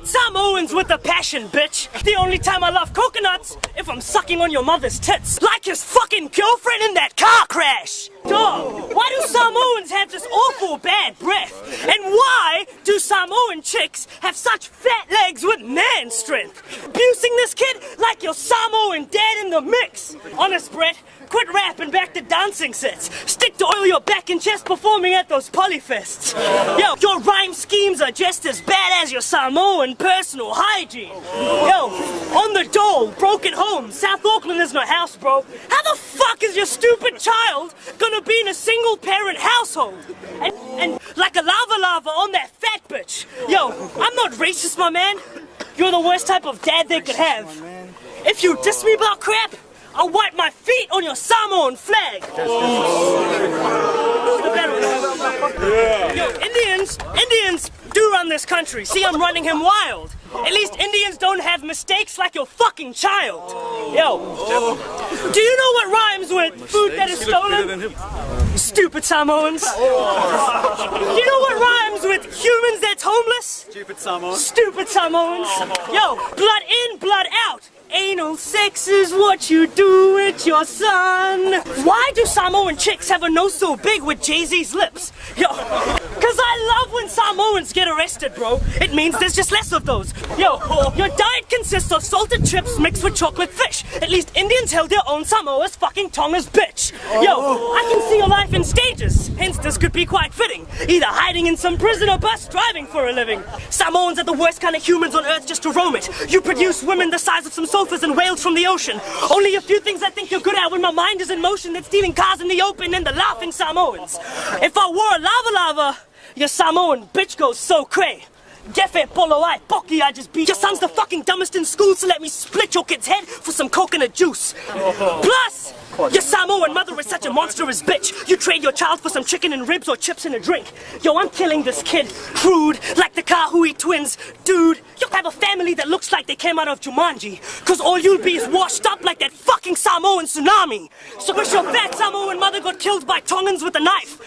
eat Samoans with a passion, bitch. The only time I love coconuts, if I'm sucking on your mother's tits. Like his fucking girlfriend in that car crash. Dog, why do Samoans have this awful bad breath? And why do Samoan chicks have such fat legs with man strength? Abusing this kid like your Samoan dad in the mix. Honest, Brett, quit rapping back to dancing sets. Stick to oil your back and chest performing at those polyfests. Yo, your rhyme schemes are just as bad as your Samoan personal hygiene. Yo, on the dole, broken home, South Auckland is no house, bro. How the fuck is your stupid child gonna be in a single parent household? And like a lava on that fat bitch. Yo, I'm not racist, my man. You're the worst type of dad they could have. If you diss me about crap, I'll wipe my feet on your Samoan flag. Yo, Indians do run this country. See, I'm running him wild. At least Indians don't have mistakes like your fucking child. Yo, do you know what rhymes with food that is stolen? Stupid Samoans. Do you know what rhymes with humans that's homeless? Stupid Samoans. Stupid Samoans. Yo, blood in, blood out. Anal sex is what you do with your son. Why do Samoan chicks have a nose so big with Jay-Z's lips? Yo, cause I love when Samoans get arrested, bro. It means there's just less of those. Yo, your diet consists of salted chips mixed with chocolate fish. At least Indians held their own Samoa's fucking Tonga's bitch. Yo, I can see your life in stages. Hence, this could be quite fitting. Either hiding in some prison or bus driving for a living. Samoans are the worst kind of humans on earth just to roam it. You produce women the size of some sofas and whales from the ocean. Only a few things I think you're good at when my mind is in motion that's stealing cars in the open and the laughing Samoans. If I wore a lava, your Samoan bitch goes so cray. Gefe polo ai, poki I just beat. Your son's the fucking dumbest in school, so let me split your kid's head for some coconut juice. Plus, your Samoan mother is such a monstrous bitch. You trade your child for some chicken and ribs or chips and a drink. Yo, I'm killing this kid. Crude, like the Kahui twins. Dude, you'll have a family that looks like they came out of Jumanji. Cause all you'll be is washed up like that fucking Samoan tsunami. So wish your fat Samoan mother got killed by Tongans with a knife.